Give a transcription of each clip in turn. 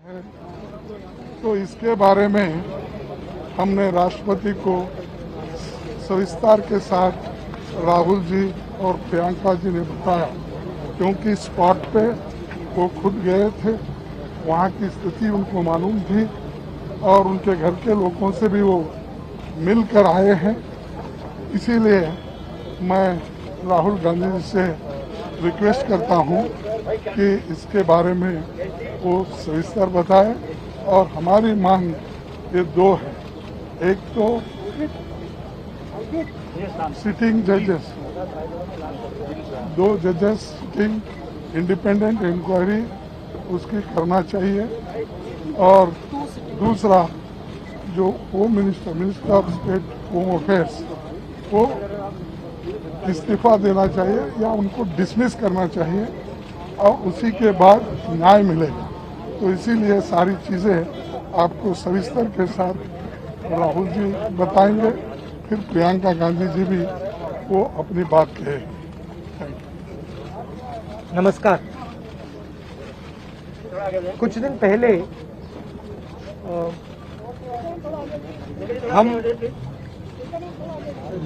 तो इसके बारे में हमने राष्ट्रपति को सविस्तार के साथ राहुल जी और प्रियंका जी ने बताया, क्योंकि स्पॉट पे वो खुद गए थे, वहाँ की स्थिति उनको मालूम थी और उनके घर के लोगों से भी वो मिल कर आए हैं। इसीलिए मैं राहुल गांधी जी से रिक्वेस्ट करता हूँ कि इसके बारे में वो सविस्तर बताए। और हमारी मांग ये दो है, एक तो सिटिंग जजेस, 2 जजेस सिटिंग इंडिपेंडेंट इंक्वायरी उसकी करना चाहिए, और दूसरा जो home minister of state home affairs वो इस्तीफा देना चाहिए या उनको डिसमिस करना चाहिए और उसी के बाद न्याय मिलेगा। तो इसीलिए सारी चीज़ें आपको सविस्तर के साथ राहुल जी बताएंगे, फिर प्रियंका गांधी जी भी वो अपनी बात कहेगी। नमस्कार। कुछ दिन पहले हम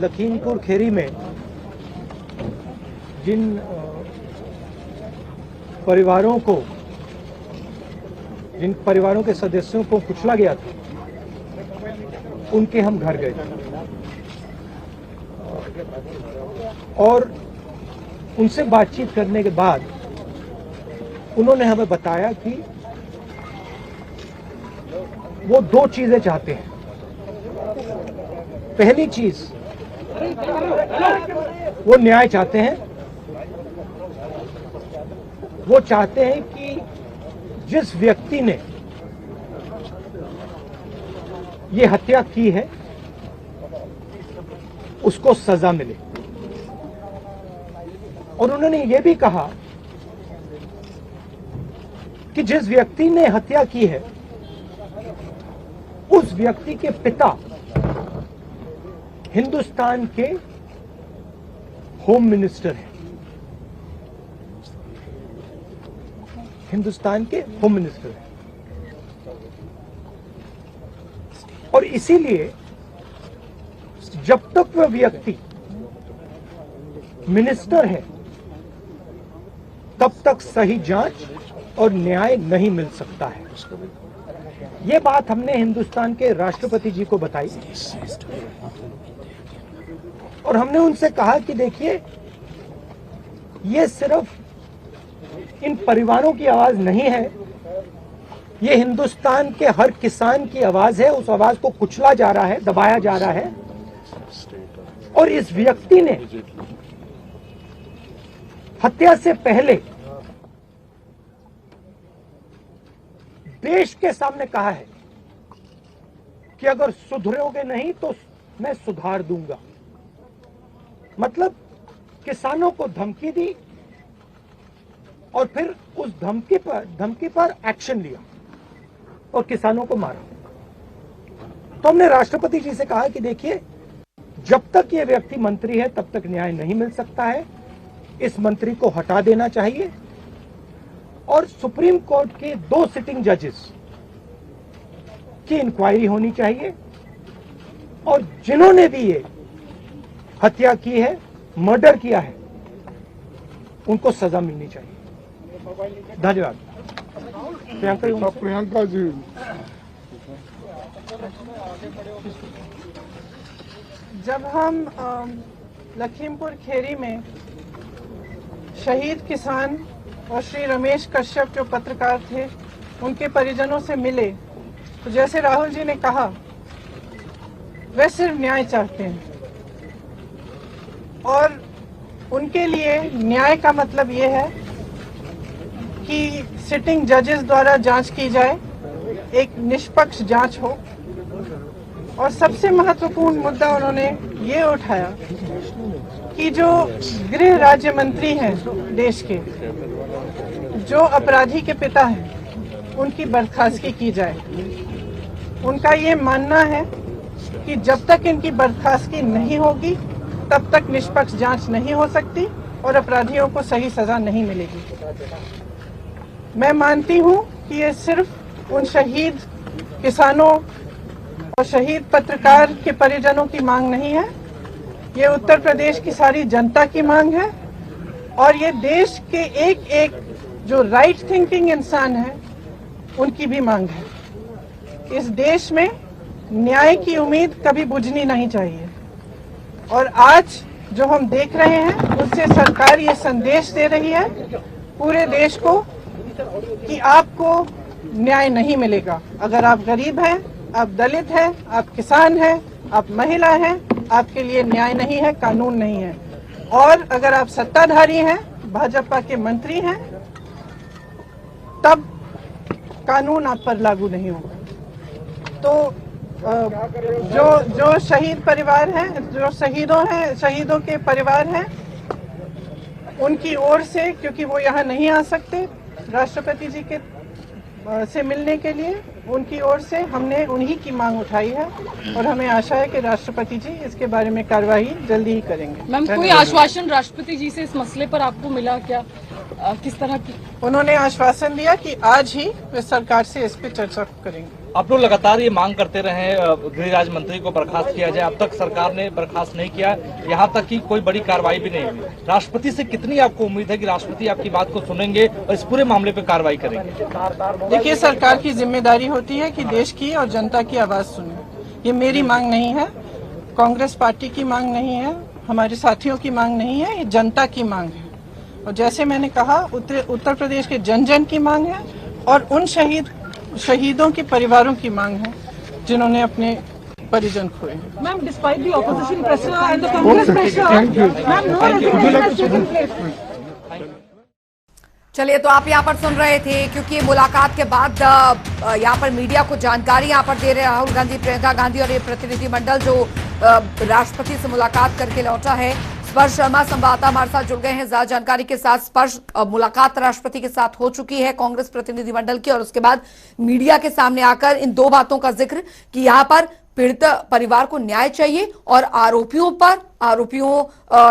लखीमपुर खेरी में जिन परिवारों के सदस्यों को कुचला गया था, उनके हम घर गए और उनसे बातचीत करने के बाद उन्होंने हमें बताया कि वो 2 चीजें चाहते हैं। पहली चीज, वो न्याय चाहते हैं। वो चाहते हैं कि जिस व्यक्ति ने ये हत्या की है उसको सजा मिले। और उन्होंने ये भी कहा कि जिस व्यक्ति ने हत्या की है उस व्यक्ति के पिता हिंदुस्तान के होम मिनिस्टर हैं। हिंदुस्तान के होम मिनिस्टर हैं और इसीलिए जब तक वह व्यक्ति मिनिस्टर है तब तक सही जांच और न्याय नहीं मिल सकता है। ये बात हमने हिंदुस्तान के राष्ट्रपति जी को बताई और हमने उनसे कहा कि देखिए, ये सिर्फ इन परिवारों की आवाज नहीं है, ये हिंदुस्तान के हर किसान की आवाज है। उस आवाज को कुचला जा रहा है, दबाया जा रहा है और इस व्यक्ति ने हत्या से पहले देश के सामने कहा है कि अगर सुधरोगे नहीं तो मैं सुधार दूंगा। मतलब किसानों को धमकी दी और फिर उस धमकी पर एक्शन लिया और किसानों को मारा। तो हमने राष्ट्रपति जी से कहा कि देखिए, जब तक ये व्यक्ति मंत्री है तब तक न्याय नहीं मिल सकता है। इस मंत्री को हटा देना चाहिए और सुप्रीम कोर्ट के 2 सिटिंग जजेस की इंक्वायरी होनी चाहिए और जिन्होंने भी ये हत्या की है, मर्डर किया है, उनको सजा मिलनी चाहिए। धन्यवाद। प्रियंका जी, जब हम लखीमपुर खेरी में शहीद किसान और श्री रमेश कश्यप जो पत्रकार थे उनके परिजनों से मिले, तो जैसे राहुल जी ने कहा, वे सिर्फ न्याय चाहते हैं और उनके लिए न्याय का मतलब ये है कि सिटिंग जजेस द्वारा जांच की जाए, एक निष्पक्ष जांच हो। और सबसे महत्वपूर्ण मुद्दा उन्होंने ये उठाया कि जो गृह राज्य मंत्री हैं देश के, जो अपराधी के पिता हैं, उनकी बर्खास्तगी की जाए। उनका ये मानना है कि जब तक इनकी बर्खास्तगी नहीं होगी तब तक निष्पक्ष जांच नहीं हो सकती और अपराधियों को सही सजा नहीं मिलेगी। मैं मानती हूं कि ये सिर्फ उन शहीद किसानों और शहीद पत्रकार के परिजनों की मांग नहीं है, ये उत्तर प्रदेश की सारी जनता की मांग है और ये देश के एक एक जो राइट थिंकिंग इंसान है उनकी भी मांग है। इस देश में न्याय की उम्मीद कभी बुझनी नहीं चाहिए और आज जो हम देख रहे हैं उससे सरकार ये संदेश दे रही है पूरे देश को कि आपको न्याय नहीं मिलेगा। अगर आप गरीब हैं, आप दलित हैं, आप किसान हैं, आप महिला हैं, आपके लिए न्याय नहीं है, कानून नहीं है। और अगर आप सत्ताधारी हैं, भाजपा के मंत्री हैं, तब कानून आप पर लागू नहीं होगा। तो जो शहीद परिवार हैं, जो शहीदों के परिवार हैं, उनकी ओर से, क्योंकि वो यहाँ नहीं आ सकते राष्ट्रपति जी के से मिलने के लिए, उनकी ओर से हमने उन्हीं की मांग उठाई है और हमें आशा है कि राष्ट्रपति जी इसके बारे में कार्रवाई जल्दी ही करेंगे। मैम, कोई आश्वासन राष्ट्रपति जी से इस मसले पर आपको मिला क्या? किस तरह की? उन्होंने आश्वासन दिया कि आज ही वे सरकार से इस पे चर्चा करेंगे। आप लोग लगातार ये मांग करते रहे गृह राज्य मंत्री को बर्खास्त किया जाए, अब तक सरकार ने बर्खास्त नहीं किया, यहाँ तक कि कोई बड़ी कार्रवाई भी नहीं हुई। राष्ट्रपति से कितनी आपको उम्मीद है कि राष्ट्रपति आपकी बात को सुनेंगे और इस पूरे मामले पे कार्रवाई करेंगे? देखिए, सरकार की जिम्मेदारी होती है कि देश की और जनता की आवाज सुने। ये मेरी मांग नहीं है, कांग्रेस पार्टी की मांग नहीं है, हमारे साथियों की मांग नहीं है, ये जनता की मांग है। और जैसे मैंने कहा, उत्तर प्रदेश के जन जन की मांग है और उन शहीदों के परिवारों की मांग है जिन्होंने अपने परिजन खोए। Ma'am, despite the opposition pressure and the Congress pressure, ma'am, no resignation has taken place. चलिए, तो आप यहाँ पर सुन रहे थे, क्योंकि मुलाकात के बाद यहाँ पर मीडिया को जानकारी यहाँ पर दे रहे राहुल गांधी, प्रियंका गांधी और ये प्रतिनिधिमंडल जो राष्ट्रपति से मुलाकात करके लौटा है। स्पर्श शर्मा संवाददाता हमारे साथ जुड़ गए हैं ज्यादा जानकारी के साथ। स्पर्श, मुलाकात राष्ट्रपति के साथ हो चुकी है कांग्रेस प्रतिनिधिमंडल की और उसके बाद मीडिया के सामने आकर इन दो बातों का जिक्र कि यहाँ पर पीड़ित परिवार को न्याय चाहिए और आरोपियों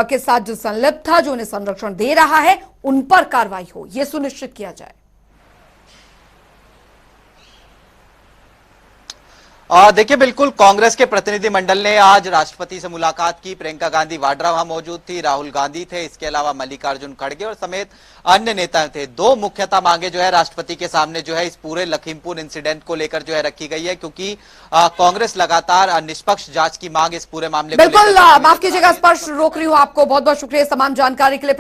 के साथ जो संलिप्त था, जो उन्हें संरक्षण दे रहा है, उन पर कार्रवाई हो, यह सुनिश्चित किया जाए। देखिए, बिल्कुल कांग्रेस के प्रतिनिधिमंडल ने आज राष्ट्रपति से मुलाकात की। प्रियंका गांधी वाड्रा वहां मौजूद थी, राहुल गांधी थे, इसके अलावा मल्लिकार्जुन खड़गे और समेत अन्य नेता थे। दो मुख्यतः मांगे जो है राष्ट्रपति के सामने जो है इस पूरे लखीमपुर इंसिडेंट को लेकर जो है रखी गई है, क्योंकि कांग्रेस लगातार निष्पक्ष जांच की मांग इस पूरे मामले को बिल्कुल, माफ कीजिएगा स्पर्श, रोक रही हूं आपको। बहुत बहुत शुक्रिया तमाम जानकारी के लिए।